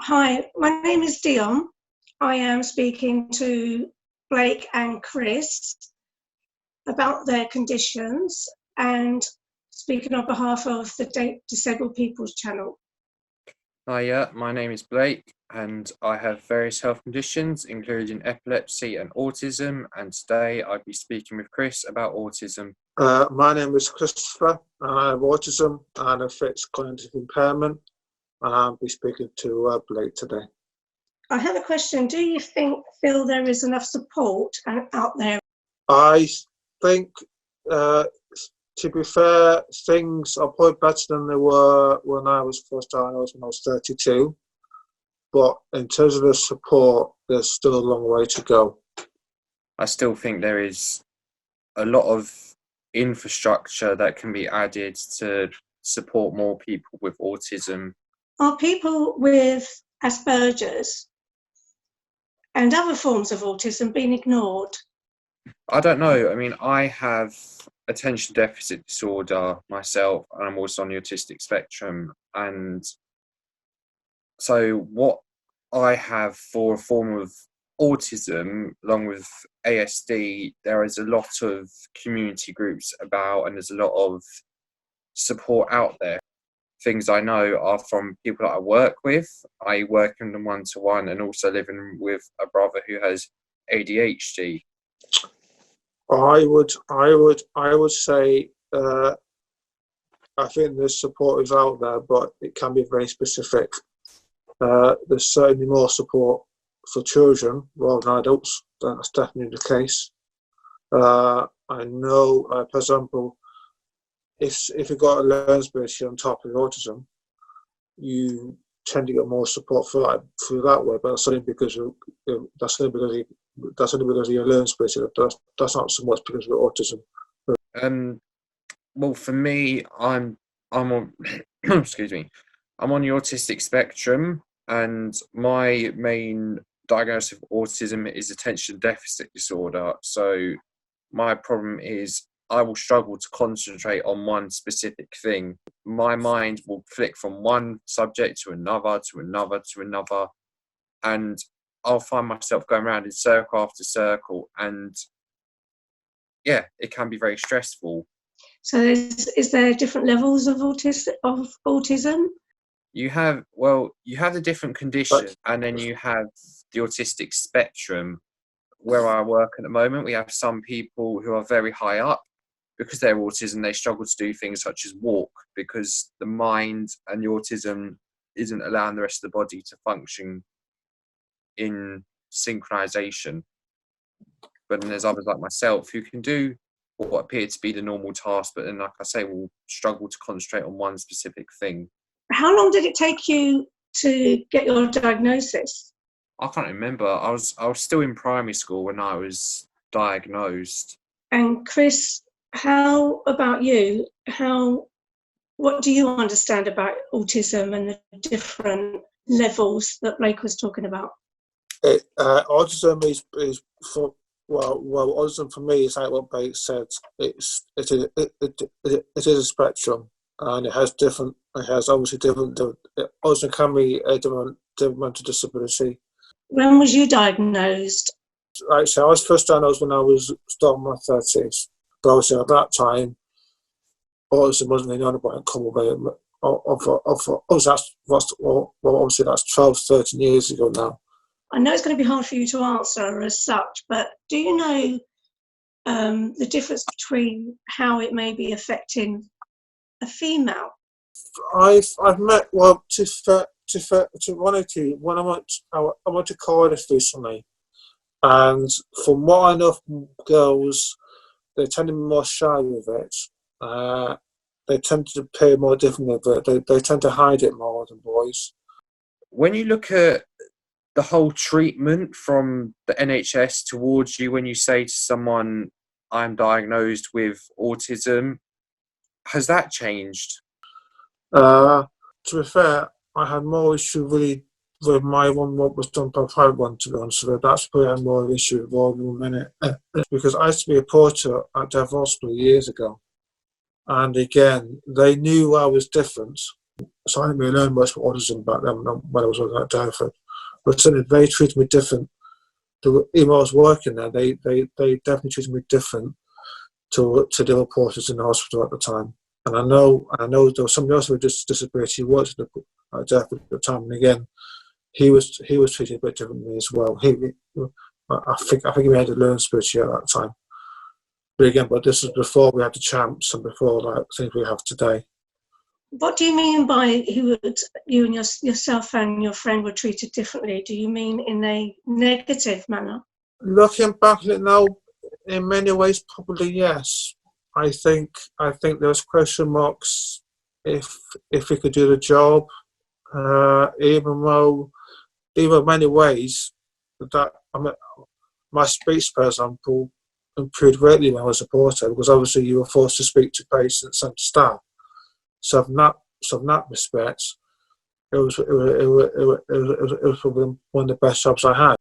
Hi, my name is Dion. I am speaking to Blake and Chris about their conditions and speaking on behalf of the Disabled People's Channel. Hiya, my name is Blake and I have various health conditions including epilepsy and autism, and today I'll be speaking with Chris about autism. My name is Christopher and I have autism and a fixed cognitive impairment, and I'll be speaking to Blake today. I have a question. Do you feel there is enough support out there? I think, to be fair, things are probably better than they were when I was first diagnosed when I was 32. But in terms of the support, there's still a long way to go. I still think there is a lot of infrastructure that can be added to support more people with autism. Are people with Asperger's and other forms of autism being ignored? I don't know. I mean, I have attention deficit disorder myself, and I'm also on the autistic spectrum. And so what I have for a form of autism, along with ASD, there is a lot of community groups about, and there's a lot of support out there. Things I know are from people that I work with. I work in them one-to-one, and also living with a brother who has ADHD. I would say I think the support is out there, but it can be very specific. There's certainly more support for children rather than adults. That's definitely the case. I know, for example, if you've got a learning disability on top of autism, you tend to get more support for that through that way. But that's only because of your learning disability. That's not so much because of your autism. Well, for me, I'm on excuse me, I'm on the autistic spectrum, and my main diagnosis of autism is attention deficit disorder. So my problem is I will struggle to concentrate on one specific thing. My mind will flick from one subject to another, to another, to another, and I'll find myself going around in circle after circle, and yeah, it can be very stressful. So is there different levels of autism? You have the different conditions, and then you have the autistic spectrum. Where I work at the moment, we have some people who are very high up. Because they're autism, they struggle to do things such as walk, because the mind and the autism isn't allowing the rest of the body to function in synchronization. But then there's others like myself who can do what appear to be the normal task, but then, like I say, will struggle to concentrate on one specific thing. How long did it take you to get your diagnosis? I can't remember. I was still in primary school when I was diagnosed. And Chris, how about you? What do you understand about autism and the different levels that Blake was talking about? Autism is for autism for me is like what Blake said. It is a spectrum, and it has obviously different. Autism can be a different mental disability. When was you diagnosed? Like I was first diagnosed when I was still in my 30s. But obviously at that time, autism wasn't really known about common way. Obviously that's 12, 13 years ago now. I know it's going to be hard for you to answer as such, but do you know the difference between how it may be affecting a female? I've met, well, to one or two, when I went to Cardiff recently, and from what I know from girls, they tend to be more shy with it. They tend to appear more differently, but they tend to hide it more than boys. When you look at the whole treatment from the NHS towards you, when you say to someone, I'm diagnosed with autism, has that changed? To be fair, I had more issue really with my one, what was done by private one, to be honest with you. That's where I had more issue with all in a minute. Because I used to be a porter at Dev Hospital years ago. And again, they knew I was different, So I didn't really learn much about autism back then when I was working at Dartford. But certainly they treated me different. Even when I was working there, they definitely treated me different to the other porters in the hospital at the time. And I know there was somebody else with a disability who worked at Dartford at the time, and again, he was treated a bit differently as well. I think he had a learning disability at that time. But again, this is before we had the champs and before like things we have today. What do you mean by you and yourself and your friend were treated differently? Do you mean in a negative manner? Looking back at it now, in many ways, probably yes. I think there's question marks if he could do the job, even though in many ways that my speech, for example, improved greatly when I was a porter, because obviously you were forced to speak to patients and staff. So from that respect, it was probably one of the best jobs I had.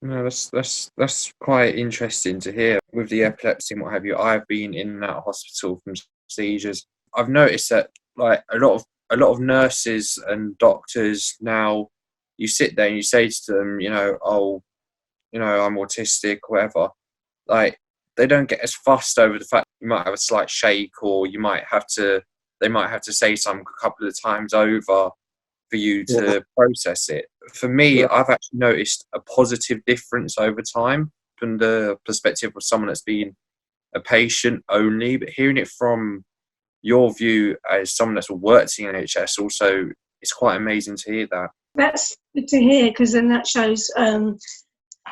No, that's quite interesting to hear. With the epilepsy and what have you, I've been in and out of hospital from seizures. I've noticed that like a lot of nurses and doctors now, you sit there and you say to them, I'm autistic, whatever. Like they don't get as fussed over the fact you might have a slight shake, or they might have to say something a couple of times over for you to process it. For me, I've actually noticed a positive difference over time from the perspective of someone that's been a patient only, but hearing it from your view as someone that's worked in NHS also, it's quite amazing to hear that. That's good to hear, because then that shows as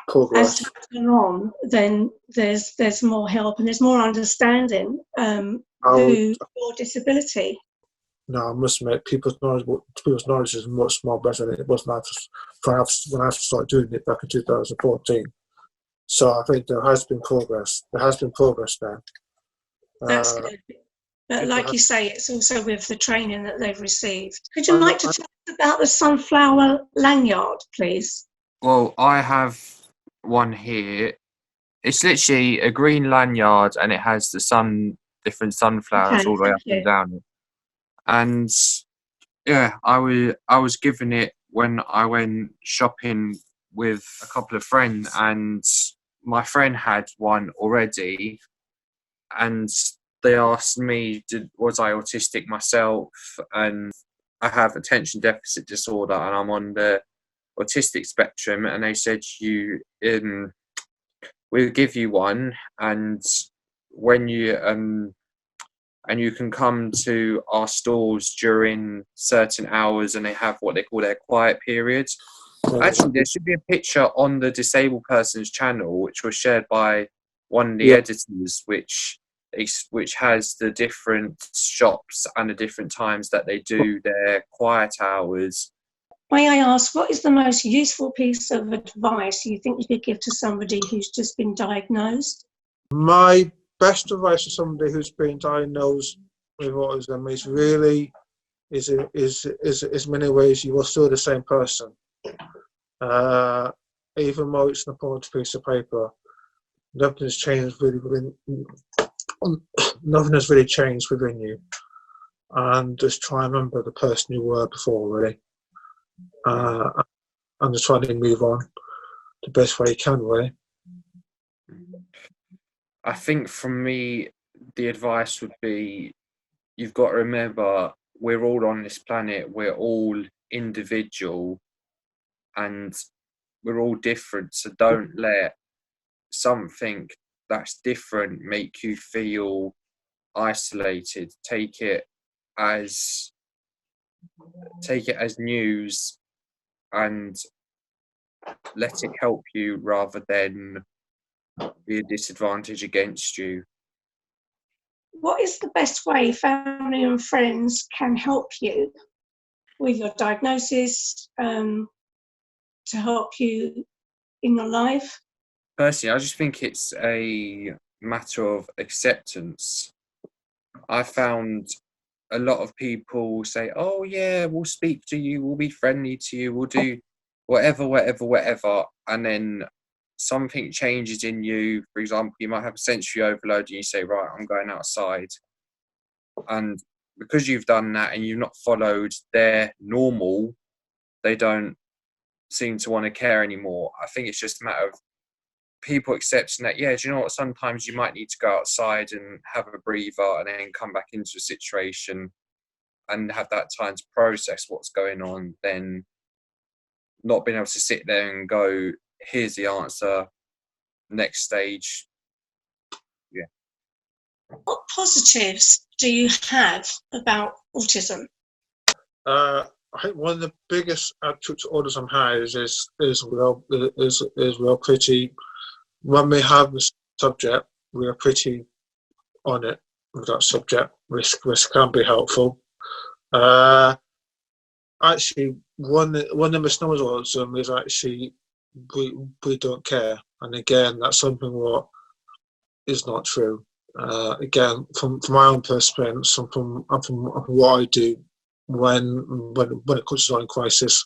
time goes on, then there's more help and there's more understanding through your disability. No, I must admit, people's knowledge is much more better than it was when I started doing it back in 2014. So I think there has been progress. There has been progress there. That's good. But like you say, it's also with the training that they've received. Could you like to talk about the sunflower lanyard, please? Well, I have one here. It's literally a green lanyard, and it has the different sunflowers all the way up and down it. And yeah, I was given it when I went shopping with a couple of friends, and my friend had one already, and they asked me, was I autistic myself? And I have attention deficit disorder, and I'm on the autistic spectrum. And they said, we'll give you one, and when you and you can come to our stores during certain hours, and they have what they call their quiet periods. Actually, there should be a picture on the disabled person's channel, which was shared by one of the editors, which has the different shops and the different times that they do their quiet hours. May I ask, what is the most useful piece of advice you think you could give to somebody who's just been diagnosed? My best advice to somebody who's been diagnosed with autism is really is many ways you are still the same person. Even though it's an important piece of paper, nothing has changed really nothing has really changed within you. And just try and remember the person you were before, really. And just try to move on the best way you can, really. I think from me, the advice would be, you've got to remember, we're all on this planet, we're all individual, and we're all different. So don't let something that's different make you feel isolated. Take it as news and let it help you rather than be a disadvantage against you. What is the best way family and friends can help you with your diagnosis, to help you in your life? Personally, I just think it's a matter of acceptance. I found a lot of people say, oh yeah, we'll speak to you, we'll be friendly to you, we'll do whatever. And then something changes in you. For example, you might have a sensory overload and you say, right, I'm going outside. And because you've done that and you've not followed their normal, they don't seem to want to care anymore. I think it's just a matter of people accepting that, yeah, do you know what, sometimes you might need to go outside and have a breather and then come back into a situation and have that time to process what's going on, then not being able to sit there and go, here's the answer, next stage. Yeah. What positives do you have about autism? I think one of the biggest attributes autism has is we're pretty, when we have the subject, we are pretty on it with that subject. Risk can be helpful. Actually, one of the misnomers of autism is actually we don't care, and again, that's something what is not true. Again, from my own experience, and from what I do, when it comes to a crisis,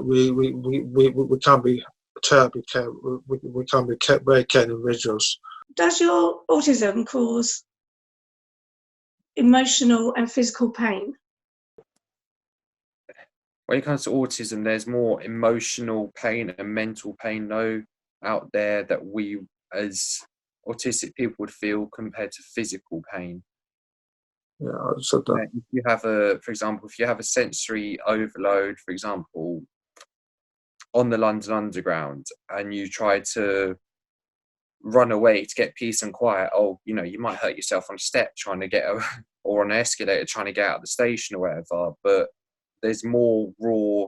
we can be terribly care. We can be very caring individuals. Does your autism cause emotional and physical pain? When it comes to autism, there's more emotional pain and mental pain though out there that we as autistic people would feel compared to physical pain. Yeah, I said that. If you have for example, if you have a sensory overload, for example, on the London Underground, and you try to run away to get peace and quiet, you might hurt yourself on a step trying to or on an escalator trying to get out of the station or whatever, but there's more raw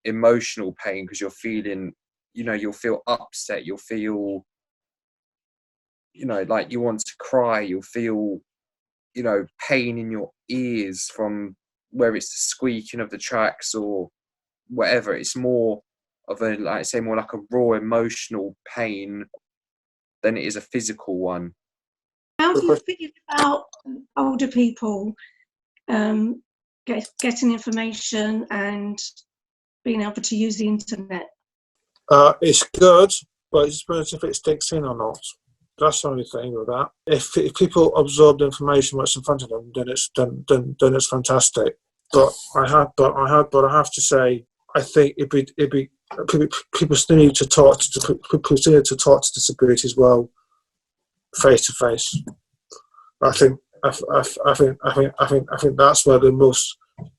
emotional pain because you're feeling, you'll feel upset, you'll feel, like you want to cry, you'll feel, pain in your ears from where it's the squeaking of the tracks or whatever. It's more of more like a raw emotional pain than it is a physical one. How do you feel about older people getting information and being able to use the internet? It's good, but it depends if it sticks in or not. That's the only thing with that. If people absorb the information what's in front of them, then it's fantastic. But I have to say, I think it'd be people still need to talk to disabilities as well, face to face. I think that's where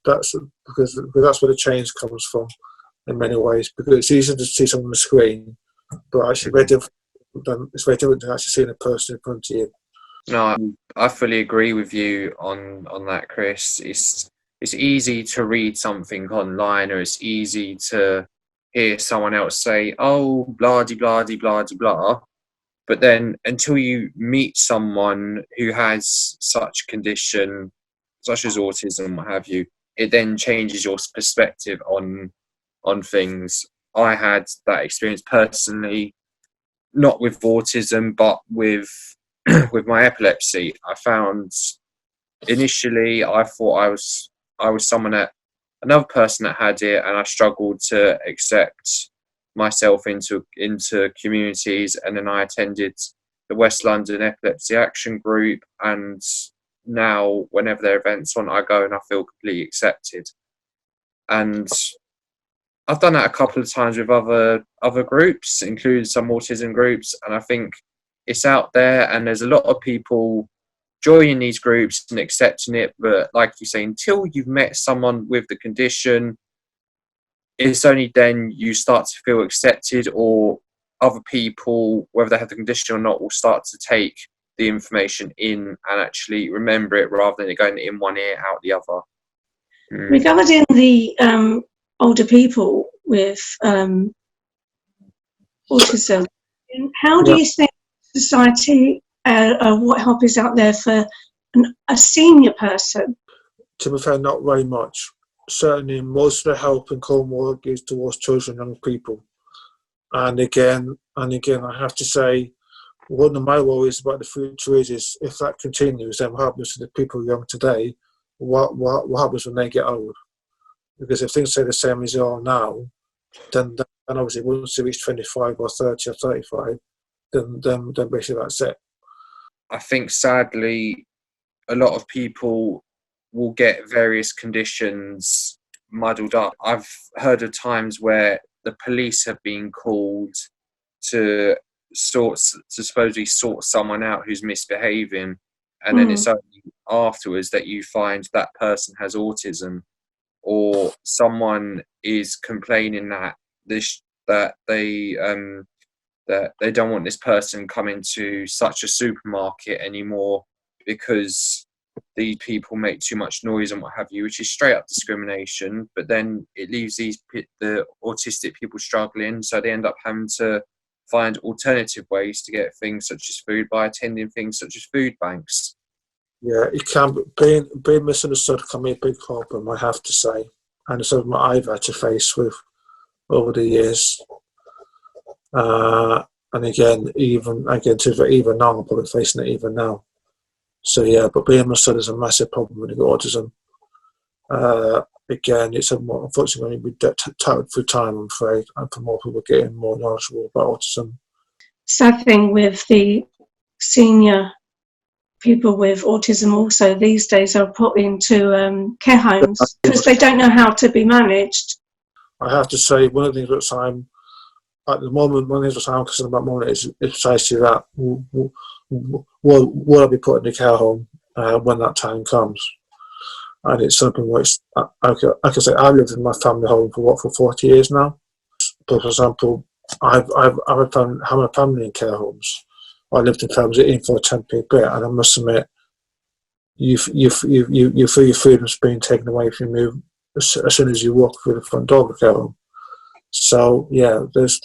that's where the change comes from in many ways, because it's easy to see someone on the screen, but actually it's very different to actually seeing a person in front of you. No, I fully agree with you on that, Chris. It's easy to read something online, or it's easy to hear someone else say, oh, blah, de, blah, de, blah, de, blah. But then until you meet someone who has such condition, such as autism, what have you, it then changes your perspective on things. I had that experience personally, not with autism, but with with my epilepsy. I found initially I thought I was another person that had it, and I struggled to accept myself into communities. And then I attended the West London Epilepsy Action Group, and now whenever there are events on, I go and I feel completely accepted. And I've done that a couple of times with other groups, including some autism groups, and I think it's out there, and there's a lot of people joining these groups and accepting it. But like you say, until you've met someone with the condition, it's only then you start to feel accepted, or other people, whether they have the condition or not, will start to take the information in and actually remember it rather than it going in one ear, out the other. Regarding the older people with autism, how do you think society, what help is out there for a senior person? To be fair, not very much. Certainly, most of the help in Cornwall is towards children and young people. And again, I have to say, one of my worries about the future is if that continues, then what happens to the people young today? What happens when they get old? Because if things stay the same as they are now, then obviously once they reach 25 or 30 or 35, then basically that's it. I think sadly, a lot of people will get various conditions muddled up. I've heard of times where the police have been called to supposedly sort someone out who's misbehaving, and then it's only afterwards that you find that person has autism, or someone is complaining that they don't want this person coming to such a supermarket anymore because these people make too much noise and what have you, which is straight up discrimination. But then it leaves the autistic people struggling, so they end up having to find alternative ways to get things such as food by attending things such as food banks. Yeah, it can be. Being misunderstood can be a big problem, I have to say, and it's something I've had to face with over the years. And again, even now, I'm probably facing it even now. So yeah, but being misunderstood is a massive problem when you got autism. Again, it's unfortunately going to be touted through time, I'm afraid, and for more people getting more knowledgeable about autism. Sad thing with the senior people with autism also these days are put into care homes because they don't know how to be managed. I have to say, one of the things that I'm, at the moment, one of the things that I'm concerned about moment is precisely that. Will I be put in the care home when that time comes? And it's something which, like I say, I've lived in my family home for 40 years now. But for example, I've having a family in care homes. I lived in families that in for a 10p bit, and I must admit, you feel your freedom's being taken away from you as soon as you walk through the front door of the care home. So yeah, there's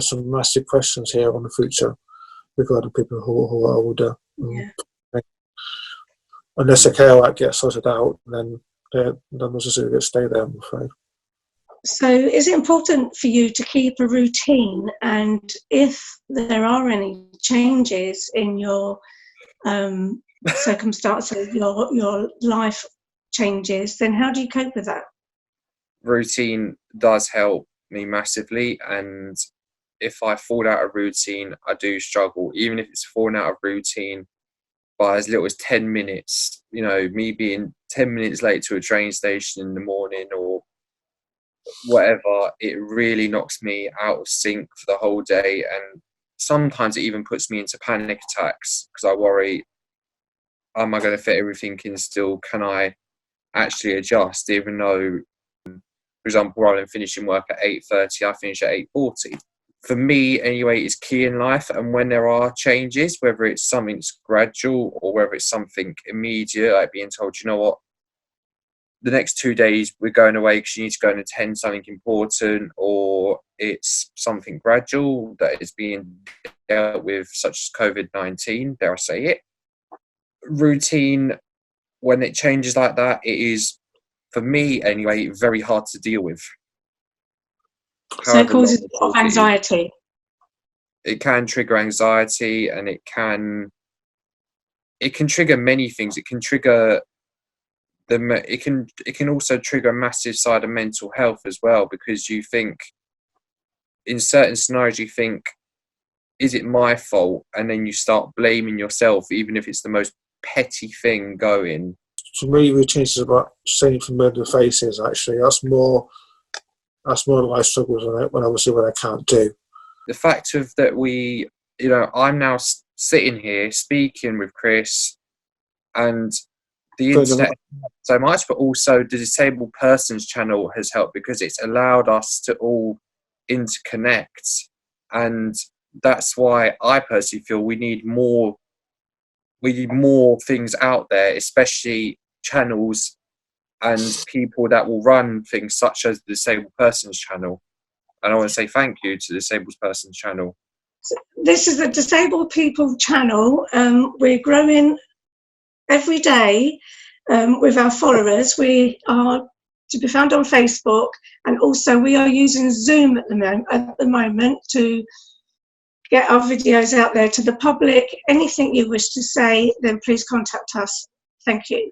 some massive questions here on the future regarding people who are older. Yeah. Unless the care act gets sorted out, then they're not necessarily going to stay there, I'm afraid. So is it important for you to keep a routine, and if there are any changes in your circumstances, your life changes, then how do you cope with that? Routine does help me massively, and if I fall out of routine, I do struggle. Even if it's falling out of routine by as little as 10 minutes, me being 10 minutes late to a train station in the morning or whatever, it really knocks me out of sync for the whole day. And sometimes it even puts me into panic attacks because I worry, am I going to fit everything in still? Can I actually adjust? Even though, for example, rather than finishing work at 8:30, I finish at 8:40. For me, anyway, it's key in life. And when there are changes, whether it's something gradual or whether it's something immediate, like being told, you know what, the next 2 days we're going away because you need to go and attend something important, or it's something gradual that is being dealt with, such as COVID-19, dare I say it. Routine, when it changes like that, it is, for me anyway, very hard to deal with. So it causes a lot of anxiety. It can trigger anxiety, and it can trigger many things. It can trigger it can also trigger a massive side of mental health as well, because you think, in certain scenarios, you think, is it my fault? And then you start blaming yourself, even if it's the most petty thing going. For me, routine is about seeing familiar faces. Actually, that's more of my struggles when I can't do. The fact of that I'm now sitting here speaking with Chris, and the internet so much, but also the disabled persons channel has helped because it's allowed us to all interconnect, and that's why I personally feel we need more things out there, especially channels and people that will run things such as the disabled persons channel. And I want to say thank you to the disabled persons channel. This is the disabled people channel. We're growing every day with our followers. We are to be found on Facebook, and also we are using Zoom at the moment to get our videos out there to the public. Anything you wish to say, then please contact us. Thank you.